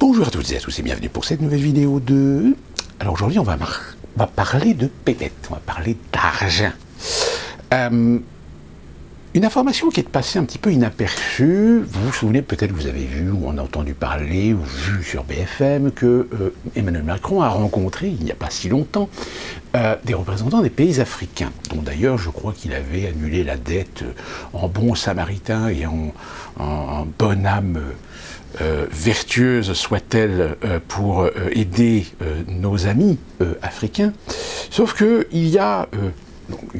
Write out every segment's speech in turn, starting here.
Bonjour à toutes et à tous et bienvenue pour cette nouvelle vidéo de... Alors aujourd'hui on va parler de pépettes, on va parler d'argent. Une information qui est passée un petit peu inaperçue, vous vous souvenez, peut-être que vous avez vu ou en entendu parler ou vu sur BFM que Emmanuel Macron a rencontré il n'y a pas si longtemps des représentants des pays africains, dont d'ailleurs je crois qu'il avait annulé la dette en bon samaritain et en bonne âme vertueuse soit-elle pour aider nos amis africains. Sauf qu'il y a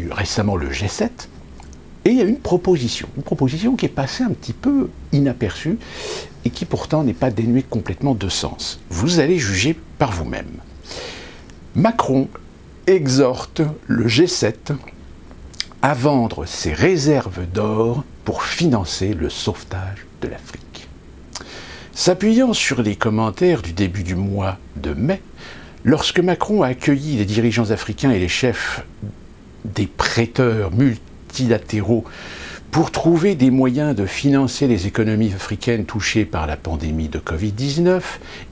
récemment le G7, et il y a une proposition qui est passée un petit peu inaperçue et qui pourtant n'est pas dénuée complètement de sens. Vous allez juger par vous-même. Macron exhorte le G7 à vendre ses réserves d'or pour financer le sauvetage de l'Afrique. S'appuyant sur les commentaires du début du mois de mai, lorsque Macron a accueilli les dirigeants africains et les chefs des prêteurs multilatéraux pour trouver des moyens de financer les économies africaines touchées par la pandémie de Covid-19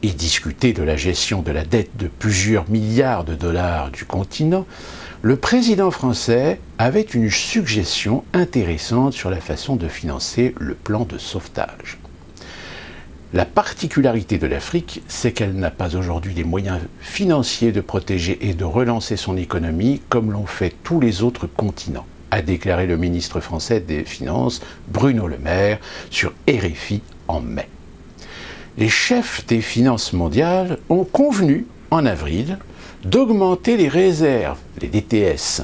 et discuter de la gestion de la dette de plusieurs milliards de dollars du continent, le président français avait une suggestion intéressante sur la façon de financer le plan de sauvetage. La particularité de l'Afrique, c'est qu'elle n'a pas aujourd'hui les moyens financiers de protéger et de relancer son économie comme l'ont fait tous les autres continents, a déclaré le ministre français des Finances, Bruno Le Maire, sur RFI en mai. Les chefs des finances mondiales ont convenu, en avril, d'augmenter les réserves, les DTS,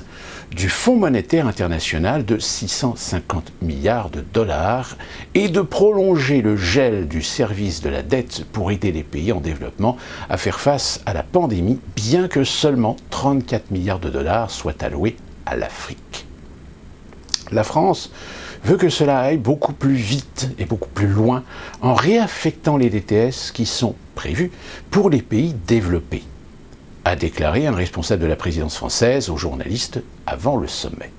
du Fonds monétaire international de 650 milliards de dollars et de prolonger le gel du service de la dette pour aider les pays en développement à faire face à la pandémie, bien que seulement 34 milliards de dollars soient alloués à l'Afrique. La France veut que cela aille beaucoup plus vite et beaucoup plus loin en réaffectant les DTS qui sont prévus pour les pays développés, a déclaré un responsable de la présidence française aux journalistes avant le sommet.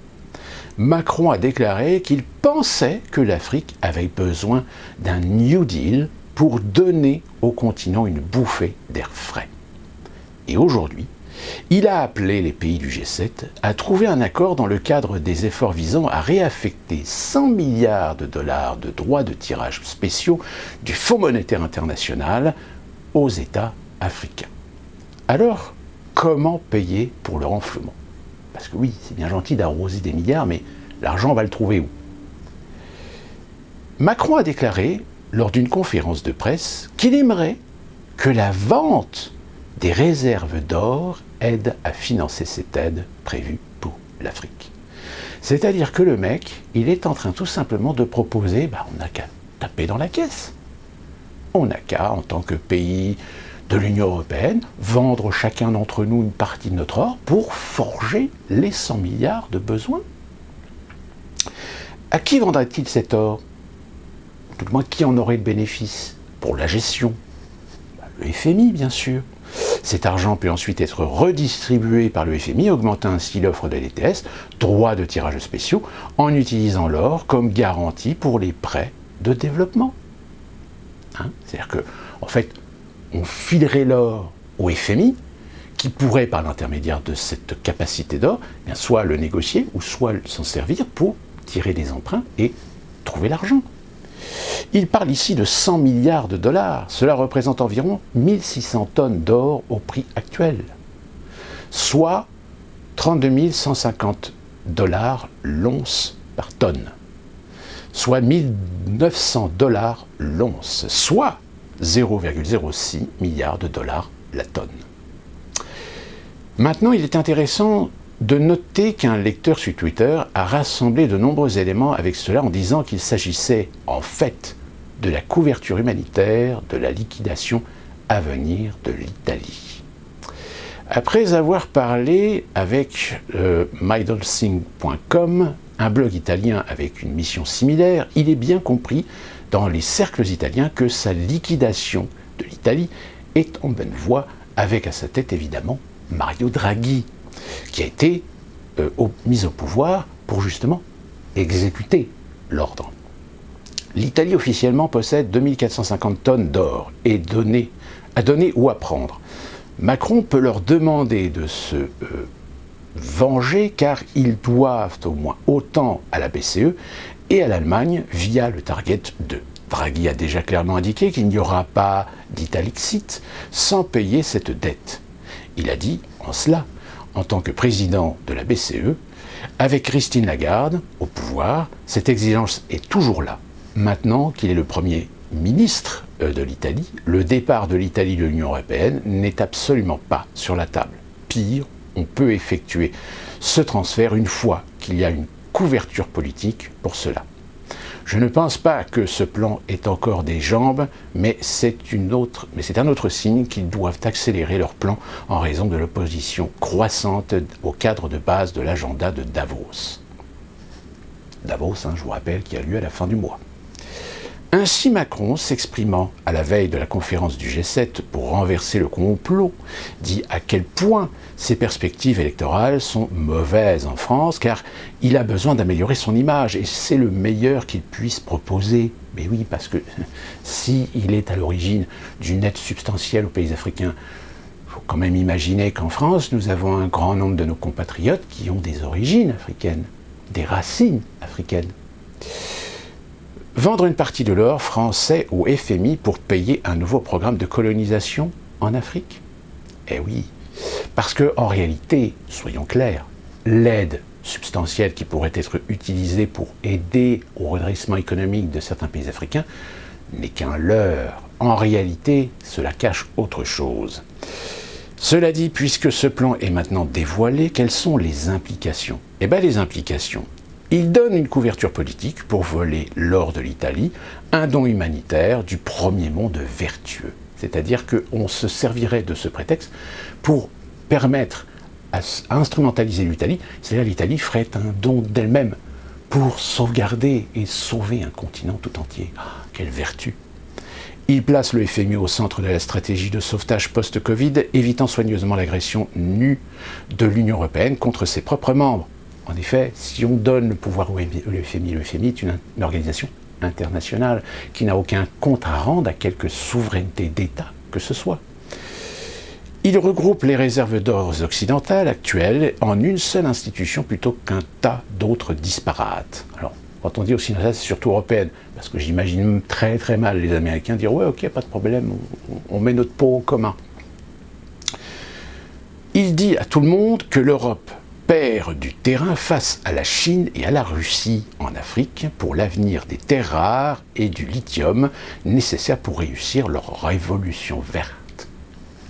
Macron a déclaré qu'il pensait que l'Afrique avait besoin d'un New Deal pour donner au continent une bouffée d'air frais. Et aujourd'hui, il a appelé les pays du G7 à trouver un accord dans le cadre des efforts visant à réaffecter 100 milliards de dollars de droits de tirage spéciaux du Fonds monétaire international aux États africains. Alors, comment payer pour le renflement? Parce que oui, c'est bien gentil d'arroser des milliards, mais l'argent, on va le trouver où? Macron a déclaré, lors d'une conférence de presse, qu'il aimerait que la vente des réserves d'or aide à financer cette aide prévue pour l'Afrique. C'est-à-dire que le mec, il est en train tout simplement de proposer, on n'a qu'à taper dans la caisse. On n'a qu'à, en tant que pays de l'Union européenne, vendre chacun d'entre nous une partie de notre or pour forger les 100 milliards de besoins. À qui vendra-t-il cet or? Tout le moins, qui en aurait le bénéfice? Pour la gestion, le FMI, bien sûr. Cet argent peut ensuite être redistribué par le FMI, augmentant ainsi l'offre de l'ETS, droits de tirage spéciaux, en utilisant l'or comme garantie pour les prêts de développement. C'est-à-dire que, en fait, on filerait l'or au FMI, qui pourrait, par l'intermédiaire de cette capacité d'or, soit le négocier, ou soit s'en servir pour tirer des emprunts et trouver l'argent. Il parle ici de 100 milliards de dollars. Cela représente environ 1600 tonnes d'or au prix actuel, soit 32 150 dollars l'once par tonne, soit 1900 dollars l'once, soit 0,06 milliards de dollars la tonne. Maintenant, il est intéressant de noter qu'un lecteur sur Twitter a rassemblé de nombreux éléments avec cela en disant qu'il s'agissait en fait de la couverture humanitaire de la liquidation à venir de l'Italie. Après avoir parlé avec mydolsing.com, un blog italien avec une mission similaire, il est bien compris dans les cercles italiens que sa liquidation de l'Italie est en bonne voie, avec à sa tête évidemment Mario Draghi, qui a été mis au pouvoir pour justement exécuter l'ordre. L'Italie officiellement possède 2450 tonnes d'or à donner ou à prendre. Macron peut leur demander de se venger car ils doivent au moins autant à la BCE et à l'Allemagne via le Target 2. Draghi a déjà clairement indiqué qu'il n'y aura pas d'Italixit sans payer cette dette. Il a dit en cela, en tant que président de la BCE, avec Christine Lagarde au pouvoir, cette exigence est toujours là. Maintenant qu'il est le Premier ministre de l'Italie, le départ de l'Italie de l'Union européenne n'est absolument pas sur la table. Pire, on peut effectuer ce transfert une fois qu'il y a une couverture politique pour cela. Je ne pense pas que ce plan ait encore des jambes, mais c'est un autre signe qu'ils doivent accélérer leur plan en raison de l'opposition croissante au cadre de base de l'agenda de Davos. Davos, je vous rappelle, qui a lieu à la fin du mois. Ainsi Macron, s'exprimant à la veille de la conférence du G7 pour renverser le complot, dit à quel point ses perspectives électorales sont mauvaises en France, car il a besoin d'améliorer son image, et c'est le meilleur qu'il puisse proposer. Mais oui, parce que s'il est à l'origine d'une aide substantielle aux pays africains, il faut quand même imaginer qu'en France, nous avons un grand nombre de nos compatriotes qui ont des origines africaines, des racines africaines. Vendre une partie de l'or français au FMI pour payer un nouveau programme de colonisation en Afrique? Eh oui, parce qu'en réalité, soyons clairs, l'aide substantielle qui pourrait être utilisée pour aider au redressement économique de certains pays africains n'est qu'un leurre. En réalité, cela cache autre chose. Cela dit, puisque ce plan est maintenant dévoilé, quelles sont les implications? Eh bien, les implications. Il donne une couverture politique pour voler l'or de l'Italie, un don humanitaire du premier monde vertueux. C'est-à-dire qu'on se servirait de ce prétexte pour permettre à instrumentaliser l'Italie, c'est-à-dire l'Italie ferait un don d'elle-même pour sauvegarder et sauver un continent tout entier. Ah, quelle vertu! Il place le FMI au centre de la stratégie de sauvetage post-Covid, évitant soigneusement l'agression nue de l'Union européenne contre ses propres membres. En effet, si on donne le pouvoir au FMI, le FMI est une organisation internationale qui n'a aucun compte à rendre à quelque souveraineté d'État que ce soit. Il regroupe les réserves d'or occidentales actuelles en une seule institution plutôt qu'un tas d'autres disparates. Alors, quand on dit occidentale, c'est surtout européenne, parce que j'imagine très très mal les Américains dire « ouais, ok, pas de problème, on met notre pot en commun ». Il dit à tout le monde que l'Europe perd du terrain face à la Chine et à la Russie en Afrique pour l'avenir des terres rares et du lithium nécessaires pour réussir leur révolution verte.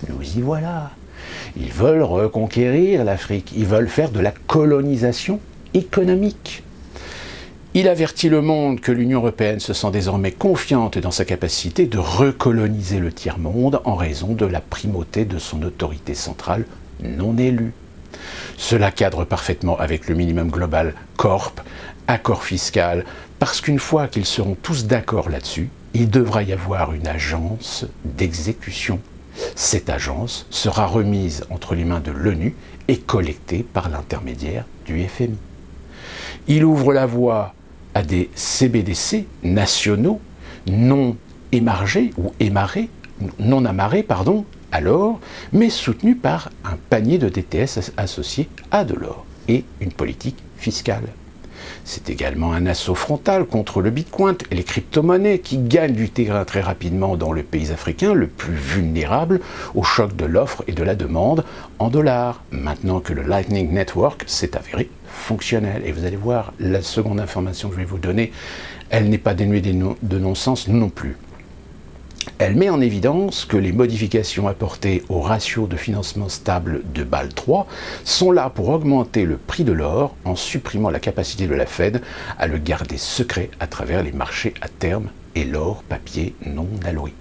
Nous y voilà. Ils veulent reconquérir l'Afrique, ils veulent faire de la colonisation économique. Il avertit le monde que l'Union européenne se sent désormais confiante dans sa capacité de recoloniser le tiers-monde en raison de la primauté de son autorité centrale non élue. Cela cadre parfaitement avec le minimum global Corp, accord fiscal, parce qu'une fois qu'ils seront tous d'accord là-dessus, il devra y avoir une agence d'exécution. Cette agence sera remise entre les mains de l'ONU et collectée par l'intermédiaire du FMI. Il ouvre la voie à des CBDC nationaux non émargés ou non amarrés, alors, mais soutenus par un panier de DTS associé à de l'or et une politique fiscale. C'est également un assaut frontal contre le Bitcoin et les crypto-monnaies qui gagnent du terrain très rapidement dans le pays africain le plus vulnérable au choc de l'offre et de la demande en dollars, maintenant que le Lightning Network s'est avéré fonctionnel. Et vous allez voir, la seconde information que je vais vous donner, elle n'est pas dénuée de non-sens non plus. Elle met en évidence que les modifications apportées au ratio de financement stable de Bâle III sont là pour augmenter le prix de l'or en supprimant la capacité de la Fed à le garder secret à travers les marchés à terme et l'or papier non alloué.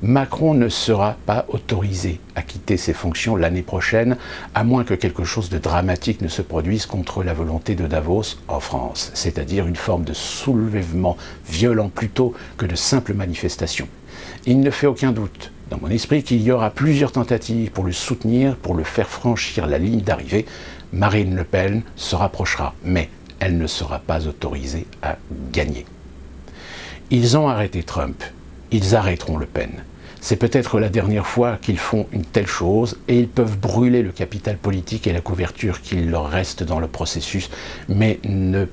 Macron ne sera pas autorisé à quitter ses fonctions l'année prochaine, à moins que quelque chose de dramatique ne se produise contre la volonté de Davos en France, c'est-à-dire une forme de soulèvement violent plutôt que de simples manifestations. Il ne fait aucun doute, dans mon esprit, qu'il y aura plusieurs tentatives pour le soutenir, pour le faire franchir la ligne d'arrivée. Marine Le Pen se rapprochera, mais elle ne sera pas autorisée à gagner. Ils ont arrêté Trump, ils arrêteront Le Pen. C'est peut-être la dernière fois qu'ils font une telle chose et ils peuvent brûler le capital politique et la couverture qu'il leur reste dans le processus, mais ne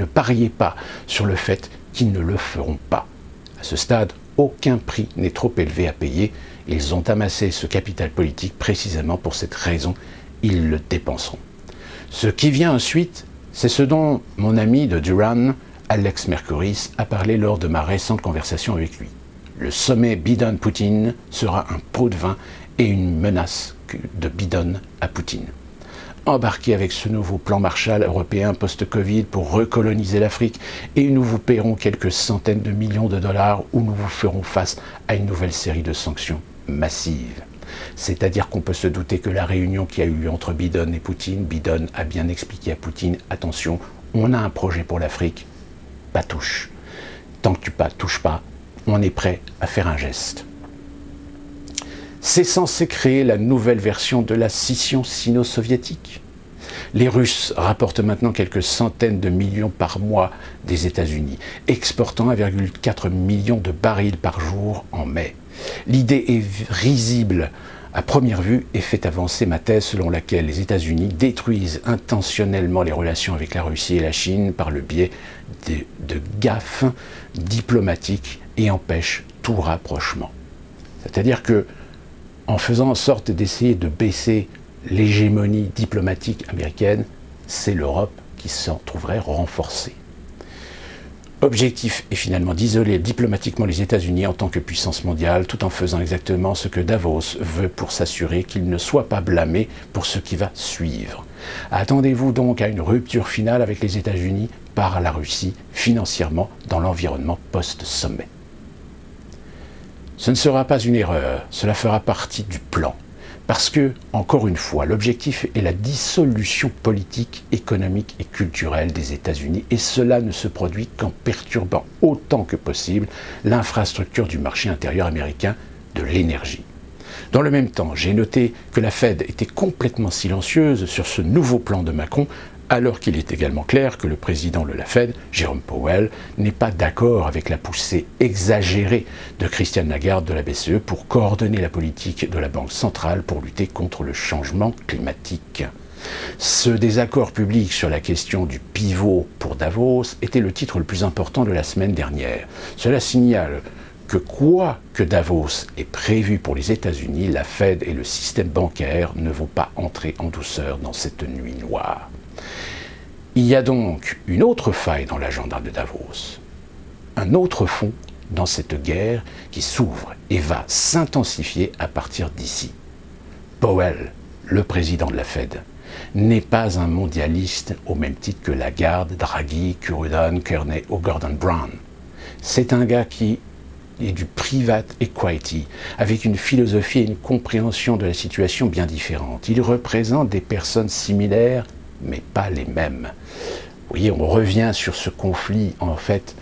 pariez pas sur le fait qu'ils ne le feront pas. À ce stade, aucun prix n'est trop élevé à payer. Ils ont amassé ce capital politique précisément pour cette raison. Ils le dépenseront. Ce qui vient ensuite, c'est ce dont mon ami de Duran, Alex Mercouris, a parlé lors de ma récente conversation avec lui. Le sommet Biden-Poutine sera un pot de vin et une menace de Biden à Poutine. Embarquez avec ce nouveau plan Marshall européen post-Covid pour recoloniser l'Afrique et nous vous paierons quelques centaines de millions de dollars ou nous vous ferons face à une nouvelle série de sanctions massives. C'est-à-dire qu'on peut se douter que la réunion qui a eu lieu entre Biden et Poutine, Biden a bien expliqué à Poutine, attention, on a un projet pour l'Afrique, pas touche. Tant que tu touches pas, on est prêt à faire un geste. C'est censé créer la nouvelle version de la scission sino-soviétique. Les Russes rapportent maintenant quelques centaines de millions par mois des États-Unis, exportant 1,4 million de barils par jour en mai. L'idée est risible à première vue et fait avancer ma thèse selon laquelle les États-Unis détruisent intentionnellement les relations avec la Russie et la Chine par le biais de gaffes diplomatiques et empêchent tout rapprochement. C'est-à-dire que en faisant en sorte d'essayer de baisser l'hégémonie diplomatique américaine, c'est l'Europe qui s'en trouverait renforcée. Objectif est finalement d'isoler diplomatiquement les États-Unis en tant que puissance mondiale, tout en faisant exactement ce que Davos veut pour s'assurer qu'il ne soit pas blâmé pour ce qui va suivre. Attendez-vous donc à une rupture finale avec les États-Unis par la Russie, financièrement, dans l'environnement post-sommet. Ce ne sera pas une erreur, cela fera partie du plan. Parce que, encore une fois, l'objectif est la dissolution politique, économique et culturelle des États-Unis, et cela ne se produit qu'en perturbant autant que possible l'infrastructure du marché intérieur américain de l'énergie. Dans le même temps, j'ai noté que la Fed était complètement silencieuse sur ce nouveau plan de Macron, alors qu'il est également clair que le président de la Fed, Jérôme Powell, n'est pas d'accord avec la poussée exagérée de Christine Lagarde de la BCE pour coordonner la politique de la Banque centrale pour lutter contre le changement climatique. Ce désaccord public sur la question du pivot pour Davos était le titre le plus important de la semaine dernière. Cela signale que quoi que Davos ait prévu pour les États-Unis, la Fed et le système bancaire ne vont pas entrer en douceur dans cette nuit noire. Il y a donc une autre faille dans l'agenda de Davos, un autre fond dans cette guerre qui s'ouvre et va s'intensifier à partir d'ici. Powell, le président de la Fed, n'est pas un mondialiste au même titre que Lagarde, Draghi, Curran, Kearney ou Gordon Brown. C'est un gars qui est du private equity, avec une philosophie et une compréhension de la situation bien différentes. Il représente des personnes similaires, mais pas les mêmes. Vous voyez, on revient sur ce conflit, en fait,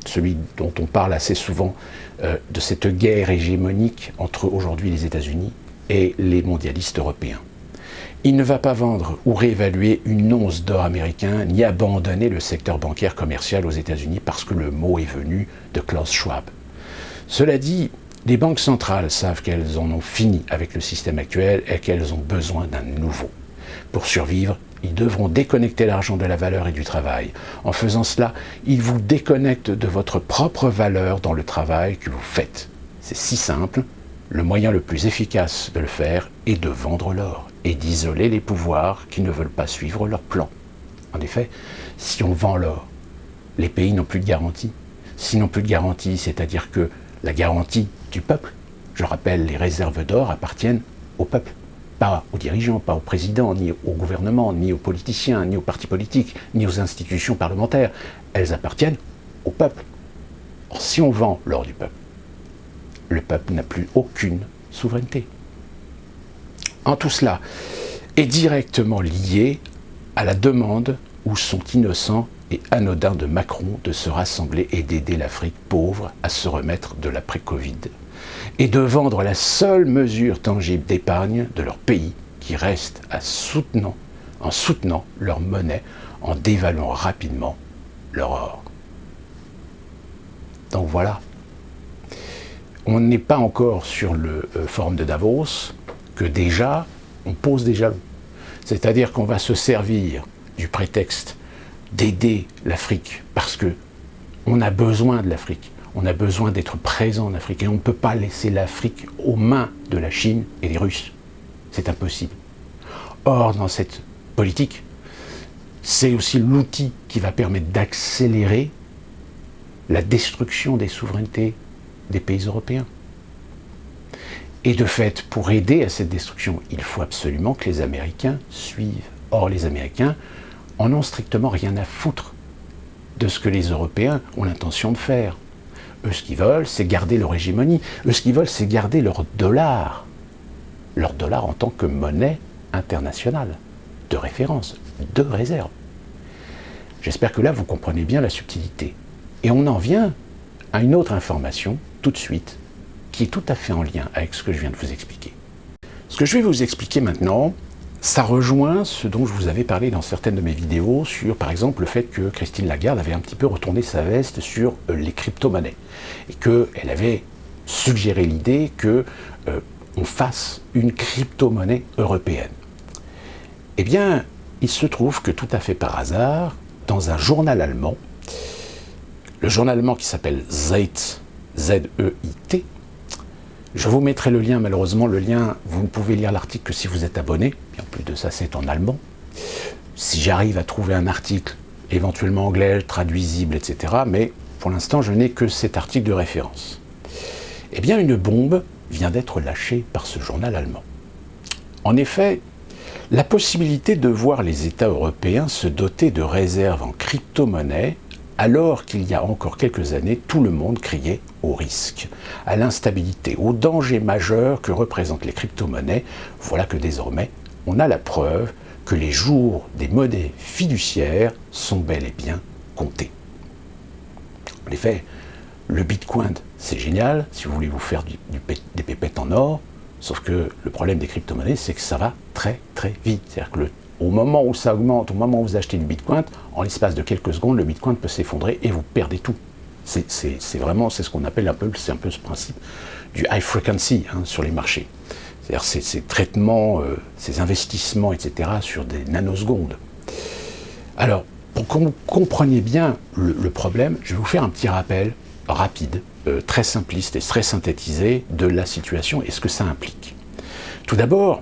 celui dont on parle assez souvent, de cette guerre hégémonique entre aujourd'hui les États-Unis et les mondialistes européens. Il ne va pas vendre ou réévaluer une once d'or américain, ni abandonner le secteur bancaire commercial aux États-Unis parce que le mot est venu de Klaus Schwab. Cela dit, les banques centrales savent qu'elles en ont fini avec le système actuel et qu'elles ont besoin d'un nouveau. Pour survivre, ils devront déconnecter l'argent de la valeur et du travail. En faisant cela, ils vous déconnectent de votre propre valeur dans le travail que vous faites. C'est si simple, le moyen le plus efficace de le faire est de vendre l'or et d'isoler les pouvoirs qui ne veulent pas suivre leur plan. En effet, si on vend l'or, les pays n'ont plus de garantie. S'ils n'ont plus de garantie, c'est-à-dire que la garantie du peuple, je rappelle, les réserves d'or appartiennent au peuple. Pas aux dirigeants, pas au président, ni au gouvernement, ni aux politiciens, ni aux partis politiques, ni aux institutions parlementaires. Elles appartiennent au peuple. Or, si on vend l'or du peuple, le peuple n'a plus aucune souveraineté. En tout cela est directement lié à la demande où sont innocents et anodins de Macron de se rassembler et d'aider l'Afrique pauvre à se remettre de l'après-Covid. Et de vendre la seule mesure tangible d'épargne de leur pays qui reste en soutenant leur monnaie, en dévaluant rapidement leur or. Donc voilà. On n'est pas encore sur le forum de Davos que déjà, on pose des jalons. C'est-à-dire qu'on va se servir du prétexte d'aider l'Afrique parce que on a besoin de l'Afrique. On a besoin d'être présent en Afrique et on ne peut pas laisser l'Afrique aux mains de la Chine et des Russes. C'est impossible. Or, dans cette politique, c'est aussi l'outil qui va permettre d'accélérer la destruction des souverainetés des pays européens. Et de fait, pour aider à cette destruction, il faut absolument que les Américains suivent. Or, les Américains en ont strictement rien à foutre de ce que les Européens ont l'intention de faire. Eux, ce qu'ils veulent, c'est garder leur hégémonie. Eux, ce qu'ils veulent, c'est garder leur dollar. Leur dollar en tant que monnaie internationale, de référence, de réserve. J'espère que là, vous comprenez bien la subtilité. Et on en vient à une autre information, tout de suite, qui est tout à fait en lien avec ce que je viens de vous expliquer. Ce que je vais vous expliquer maintenant, ça rejoint ce dont je vous avais parlé dans certaines de mes vidéos sur, par exemple, le fait que Christine Lagarde avait un petit peu retourné sa veste sur les crypto-monnaies et qu'elle avait suggéré l'idée qu'on fasse une crypto-monnaie européenne. Eh bien, il se trouve que tout à fait par hasard, dans un journal allemand, le journal allemand qui s'appelle Zeit, Z-E-I-T, je vous mettrai le lien, malheureusement, le lien, vous ne pouvez lire l'article que si vous êtes abonné, et en plus de ça, c'est en allemand. Si j'arrive à trouver un article, éventuellement anglais, traduisible, etc., mais pour l'instant, je n'ai que cet article de référence. Eh bien, une bombe vient d'être lâchée par ce journal allemand. En effet, la possibilité de voir les États européens se doter de réserves en crypto-monnaie, alors qu'il y a encore quelques années, tout le monde criait au risque, à l'instabilité, au danger majeur que représentent les crypto-monnaies. Voilà que désormais, on a la preuve que les jours des monnaies fiduciaires sont bel et bien comptés. En effet, le Bitcoin, c'est génial, si vous voulez vous faire des pépettes en or, sauf que le problème des crypto-monnaies, c'est que ça va très très vite. C'est-à-dire que au moment où ça augmente, au moment où vous achetez du Bitcoin, en l'espace de quelques secondes, le Bitcoin peut s'effondrer et vous perdez tout. C'est vraiment, c'est ce qu'on appelle un peu ce principe du high frequency sur les marchés. C'est-à-dire ces traitements, ces investissements, etc. sur des nanosecondes. Alors, pour que vous compreniez bien le problème, je vais vous faire un petit rappel rapide, très simpliste et très synthétisé de la situation et ce que ça implique. Tout d'abord,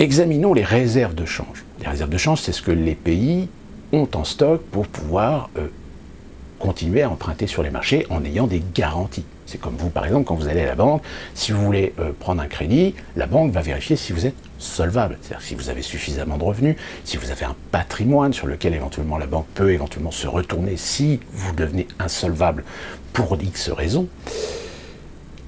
examinons les réserves de change. Les réserves de change, c'est ce que les pays ont en stock pour pouvoir continuer à emprunter sur les marchés en ayant des garanties. C'est comme vous, par exemple, quand vous allez à la banque, si vous voulez prendre un crédit, la banque va vérifier si vous êtes solvable, c'est-à-dire si vous avez suffisamment de revenus, si vous avez un patrimoine sur lequel éventuellement la banque peut éventuellement se retourner si vous devenez insolvable pour X raisons.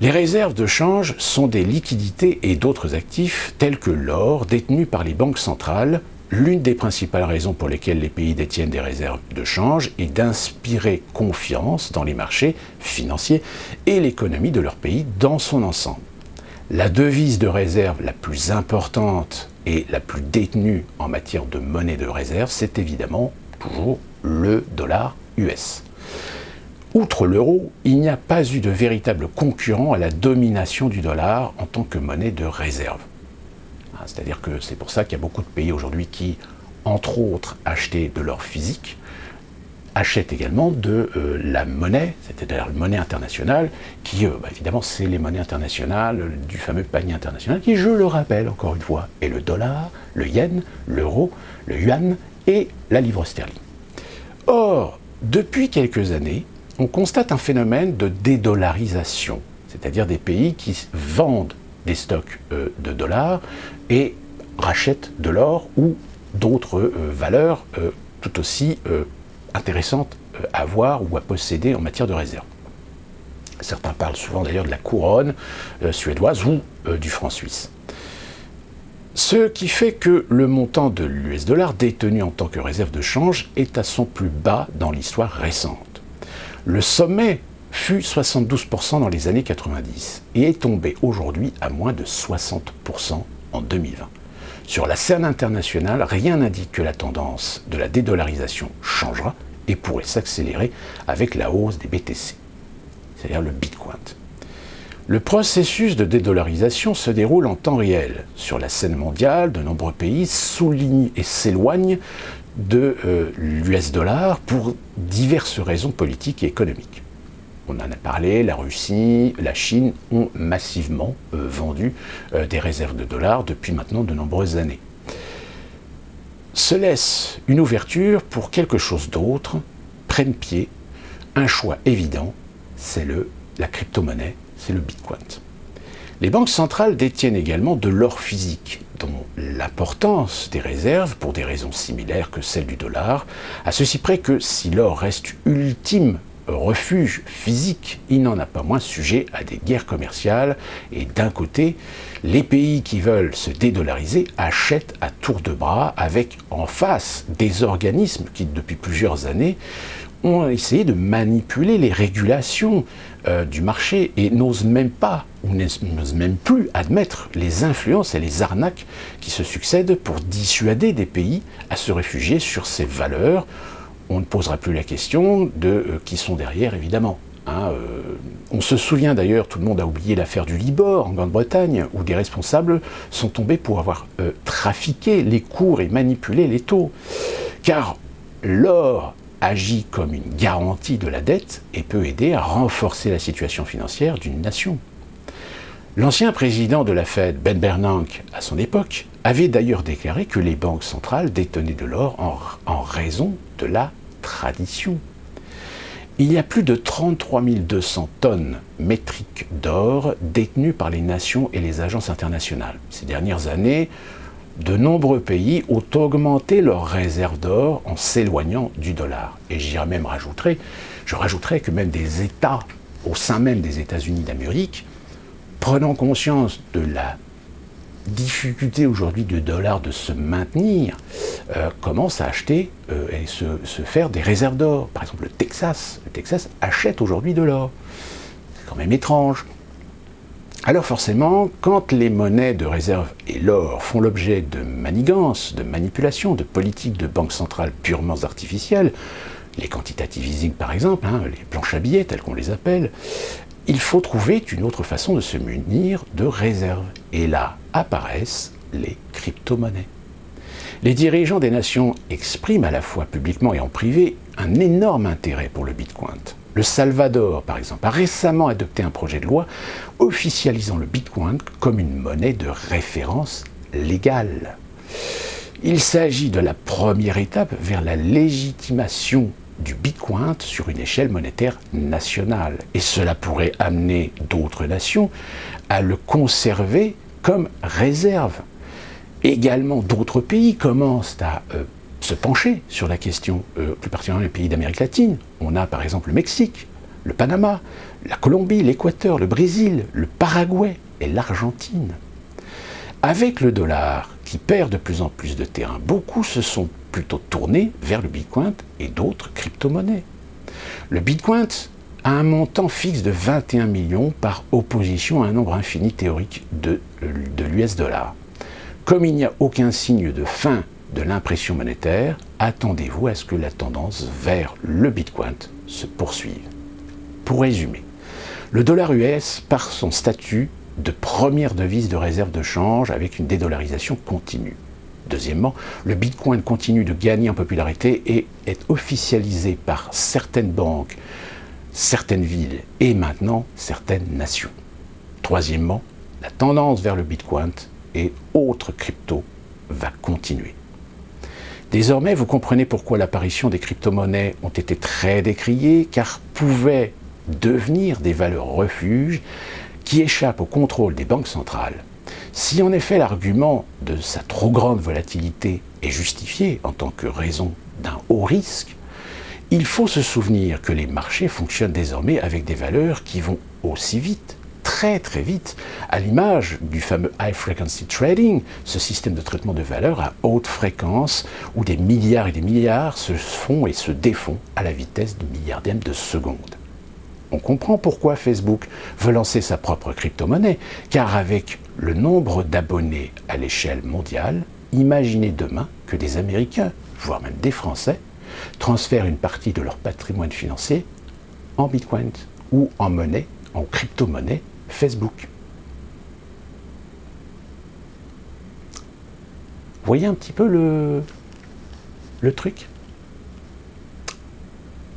Les réserves de change sont des liquidités et d'autres actifs tels que l'or détenus par les banques centrales. L'une des principales raisons pour lesquelles les pays détiennent des réserves de change est d'inspirer confiance dans les marchés financiers et l'économie de leur pays dans son ensemble. La devise de réserve la plus importante et la plus détenue en matière de monnaie de réserve, c'est évidemment toujours le dollar US. Outre l'euro, il n'y a pas eu de véritable concurrent à la domination du dollar en tant que monnaie de réserve. C'est-à-dire que c'est pour ça qu'il y a beaucoup de pays aujourd'hui qui, entre autres, achetaient de l'or physique, achètent également de la monnaie, c'est-à-dire la monnaie internationale, qui, évidemment, c'est les monnaies internationales du fameux panier international, qui, je le rappelle encore une fois, est le dollar, le yen, l'euro, le yuan et la livre sterling. Or, depuis quelques années, on constate un phénomène de dédollarisation, c'est-à-dire des pays qui vendent des stocks de dollars et rachètent de l'or ou d'autres valeurs tout aussi intéressantes à avoir ou à posséder en matière de réserve. Certains parlent souvent d'ailleurs de la couronne suédoise ou du franc suisse. Ce qui fait que le montant de l'US dollar détenu en tant que réserve de change est à son plus bas dans l'histoire récente. Le sommet fut 72% dans les années 90 et est tombé aujourd'hui à moins de 60% en 2020. Sur la scène internationale, rien n'indique que la tendance de la dédollarisation changera et pourrait s'accélérer avec la hausse des BTC. c'est-à-dire le Bitcoin. Le processus de dédollarisation se déroule en temps réel. Sur la scène mondiale, de nombreux pays soulignent et s'éloignent de l'US dollar pour diverses raisons politiques et économiques. On en a parlé, la Russie, la Chine ont massivement vendu des réserves de dollars depuis maintenant de nombreuses années. Se laisse une ouverture pour quelque chose d'autre, prenne pied, un choix évident, c'est la crypto-monnaie, c'est le Bitcoin. Les banques centrales détiennent également de l'or physique, dont l'importance des réserves, pour des raisons similaires que celles du dollar, à ceci près que si l'or reste ultime refuge physique, il n'en a pas moins sujet à des guerres commerciales, et d'un côté, les pays qui veulent se dédollariser achètent à tour de bras, avec en face des organismes qui, depuis plusieurs années, ont essayé de manipuler les régulations du marché et n'osent même pas, ou n'osent même plus admettre les influences et les arnaques qui se succèdent pour dissuader des pays à se réfugier sur ces valeurs. On ne posera plus la question de qui sont derrière, évidemment. On se souvient d'ailleurs, tout le monde a oublié l'affaire du Libor en Grande-Bretagne, où des responsables sont tombés pour avoir trafiqué les cours et manipulé les taux. Car l'or agit comme une garantie de la dette et peut aider à renforcer la situation financière d'une nation. L'ancien président de la Fed, Ben Bernanke, à son époque, avait d'ailleurs déclaré que les banques centrales détenaient de l'or en raison de la tradition. Il y a plus de 33 200 tonnes métriques d'or détenues par les nations et les agences internationales. Ces dernières années, de nombreux pays ont augmenté leurs réserves d'or en s'éloignant du dollar. Et je rajouterais que même des États, au sein même des États-Unis d'Amérique, prenant conscience de la difficulté aujourd'hui du dollar de se maintenir, commencent à acheter et se faire des réserves d'or. Par exemple, le Texas achète aujourd'hui de l'or. C'est quand même étrange. Alors forcément, quand les monnaies de réserve et l'or font l'objet de manigances, de manipulations, de politiques de banque centrale purement artificielles, les quantitative easing par exemple, les planches à billets telles qu'on les appelle, il faut trouver une autre façon de se munir de réserves. Et là apparaissent les crypto-monnaies. Les dirigeants des nations expriment à la fois publiquement et en privé un énorme intérêt pour le Bitcoin. Le Salvador, par exemple, a récemment adopté un projet de loi officialisant le Bitcoin comme une monnaie de référence légale. Il s'agit de la première étape vers la légitimation du Bitcoin sur une échelle monétaire nationale. Et cela pourrait amener d'autres nations à le conserver comme réserve. Également, d'autres pays commencent à se pencher sur la question, plus particulièrement les pays d'Amérique latine. On a par exemple le Mexique, le Panama, la Colombie, l'Équateur, le Brésil, le Paraguay et l'Argentine. Avec le dollar qui perd de plus en plus de terrain, beaucoup se sont plutôt tournés vers le Bitcoin et d'autres crypto-monnaies. Le Bitcoin a un montant fixe de 21 millions par opposition à un nombre infini théorique de l'US dollar. Comme il n'y a aucun signe de fin de l'impression monétaire, attendez-vous à ce que la tendance vers le Bitcoin se poursuive. Pour résumer, le dollar US, par son statut de première devise de réserve de change avec une dédollarisation continue. Deuxièmement, le Bitcoin continue de gagner en popularité et est officialisé par certaines banques, certaines villes et maintenant certaines nations. Troisièmement, la tendance vers le Bitcoin et autres cryptos va continuer. Désormais, vous comprenez pourquoi l'apparition des crypto-monnaies ont été très décriées, car pouvaient devenir des valeurs refuges qui échappent au contrôle des banques centrales. Si en effet l'argument de sa trop grande volatilité est justifié en tant que raison d'un haut risque, il faut se souvenir que les marchés fonctionnent désormais avec des valeurs qui vont aussi vite, très très vite, à l'image du fameux High Frequency Trading, ce système de traitement de valeurs à haute fréquence où des milliards et des milliards se font et se défont à la vitesse du milliardième de seconde. On comprend pourquoi Facebook veut lancer sa propre crypto-monnaie, car avec le nombre d'abonnés à l'échelle mondiale, imaginez demain que des Américains, voire même des Français, transfèrent une partie de leur patrimoine financier en Bitcoin ou en monnaie, en crypto-monnaie, Facebook. Vous voyez un petit peu le truc?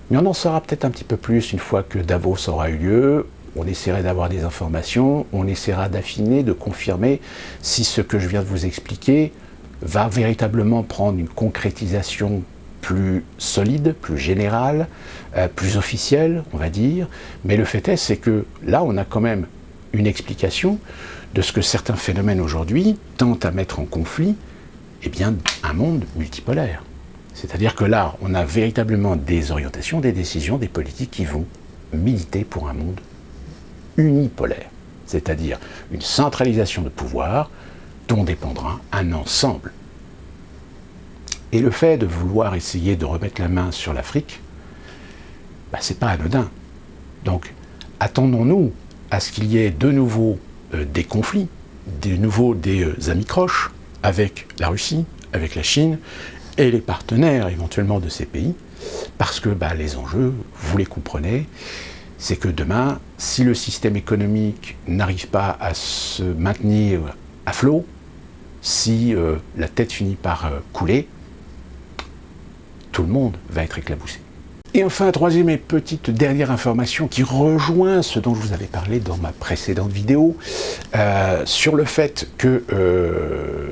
Mais on en saura peut-être un petit peu plus une fois que Davos aura eu lieu. On essaierait d'avoir des informations, on essaiera d'affiner, de confirmer si ce que je viens de vous expliquer va véritablement prendre une concrétisation plus solide, plus générale, plus officielle, on va dire. Mais le fait est, c'est que là, on a quand même une explication de ce que certains phénomènes aujourd'hui tentent à mettre en conflit, eh bien, un monde multipolaire. C'est-à-dire que là, on a véritablement des orientations, des décisions, des politiques qui vont militer pour un monde unipolaire, c'est-à-dire une centralisation de pouvoir dont dépendra un ensemble. Et le fait de vouloir essayer de remettre la main sur l'Afrique, c'est pas anodin. Donc, attendons-nous à ce qu'il y ait de nouveau des conflits, de nouveau des amis-croches avec la Russie, avec la Chine et les partenaires éventuellement de ces pays, parce que les enjeux, vous les comprenez, c'est que demain, si le système économique n'arrive pas à se maintenir à flot, si la tête finit par couler, tout le monde va être éclaboussé. Et enfin, troisième et petite dernière information qui rejoint ce dont je vous avais parlé dans ma précédente vidéo, sur le fait que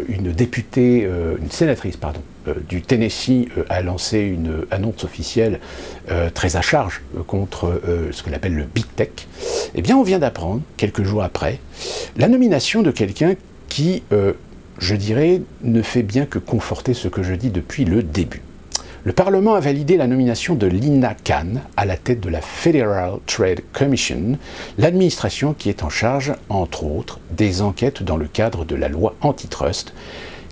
une députée, une sénatrice, pardon, du Tennessee a lancé une annonce officielle très à charge contre ce qu'on appelle le Big Tech. Eh bien, on vient d'apprendre, quelques jours après, la nomination de quelqu'un qui, je dirais, ne fait bien que conforter ce que je dis depuis le début. Le Parlement a validé la nomination de Lina Khan à la tête de la Federal Trade Commission, l'administration qui est en charge, entre autres, des enquêtes dans le cadre de la loi antitrust.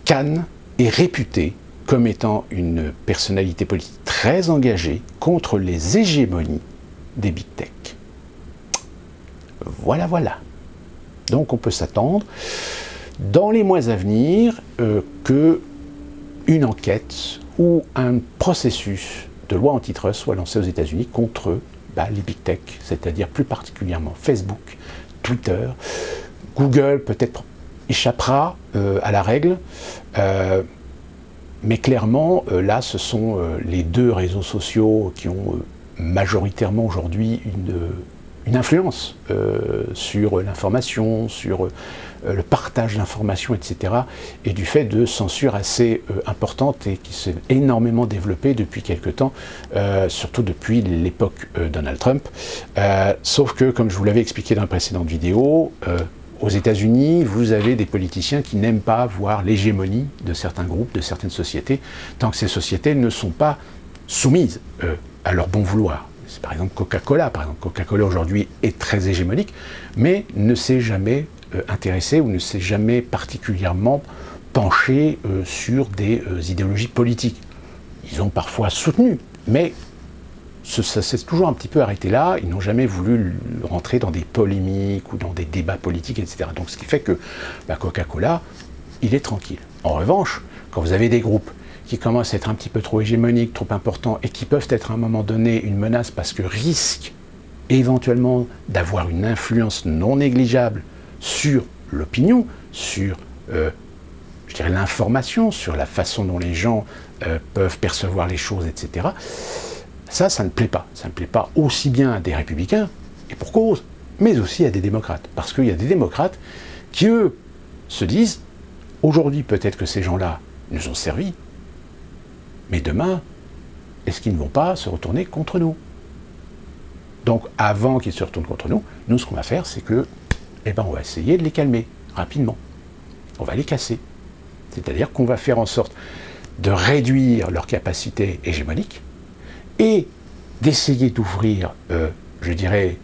Khan est réputée comme étant une personnalité politique très engagée contre les hégémonies des Big Tech. Voilà, voilà. Donc on peut s'attendre, dans les mois à venir, que une enquête ou un processus de loi antitrust soit lancé aux États-Unis contre les Big Tech, c'est-à-dire plus particulièrement Facebook, Twitter, Google peut-être échappera à la règle, mais clairement, là, ce sont les deux réseaux sociaux qui ont majoritairement aujourd'hui une influence sur l'information, sur le partage d'informations, etc. et du fait de censure assez importante et qui s'est énormément développée depuis quelque temps, surtout depuis l'époque Donald Trump. Sauf que, comme je vous l'avais expliqué dans la précédente vidéo, aux États-Unis, vous avez des politiciens qui n'aiment pas voir l'hégémonie de certains groupes, de certaines sociétés, tant que ces sociétés ne sont pas soumises à leur bon vouloir. C'est par exemple Coca-Cola. Par exemple, Coca-Cola aujourd'hui est très hégémonique, mais ne s'est jamais intéressé ou ne s'est jamais particulièrement penché sur des idéologies politiques. Ils ont parfois soutenu, mais ça s'est toujours un petit peu arrêté là. Ils n'ont jamais voulu rentrer dans des polémiques ou dans des débats politiques, etc. Donc ce qui fait que Coca-Cola, il est tranquille. En revanche, quand vous avez des groupes qui commencent à être un petit peu trop hégémoniques, trop importants, et qui peuvent être à un moment donné une menace parce que risquent éventuellement d'avoir une influence non négligeable sur l'opinion, sur je dirais l'information, sur la façon dont les gens peuvent percevoir les choses, etc. Ça ne plaît pas. Ça ne plaît pas aussi bien à des républicains, et pour cause, mais aussi à des démocrates. Parce qu'il y a des démocrates qui, eux, se disent, aujourd'hui peut-être que ces gens-là nous ont servi, mais demain, est-ce qu'ils ne vont pas se retourner contre nous? Donc, avant qu'ils se retournent contre nous, ce qu'on va faire, c'est que, on va essayer de les calmer rapidement. On va les casser. C'est-à-dire qu'on va faire en sorte de réduire leur capacité hégémonique et d'essayer d'ouvrir, je dirais,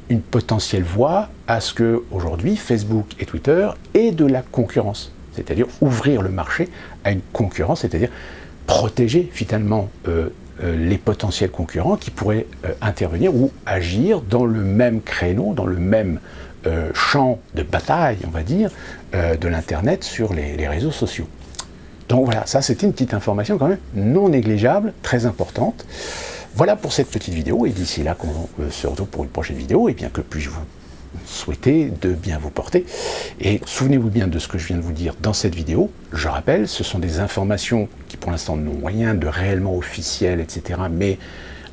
une potentielle voie à ce que, aujourd'hui, Facebook et Twitter aient de la concurrence. C'est-à-dire ouvrir le marché à une concurrence, c'est-à-dire protéger finalement les potentiels concurrents qui pourraient intervenir ou agir dans le même créneau, dans le même champ de bataille, on va dire, de l'Internet sur les réseaux sociaux. Donc voilà, ça c'était une petite information quand même non négligeable, très importante. Voilà pour cette petite vidéo, et d'ici là qu'on se retrouve pour une prochaine vidéo, et bien que puis-je vous souhaiter de bien vous porter. Et souvenez-vous bien de ce que je viens de vous dire dans cette vidéo. Je rappelle, ce sont des informations qui pour l'instant n'ont rien de réellement officiel, etc. Mais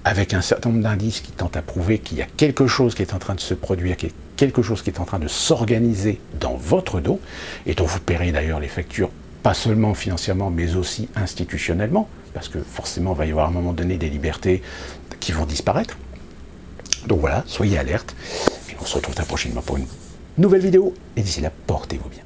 avec un certain nombre d'indices qui tentent à prouver qu'il y a quelque chose qui est en train de se produire, qu'il y a quelque chose qui est en train de s'organiser dans votre dos, et dont vous paierez d'ailleurs les factures, pas seulement financièrement, mais aussi institutionnellement, parce que forcément, il va y avoir à un moment donné des libertés qui vont disparaître. Donc voilà, soyez alertes. On se retrouve très prochainement pour une nouvelle vidéo. Et d'ici là, portez-vous bien.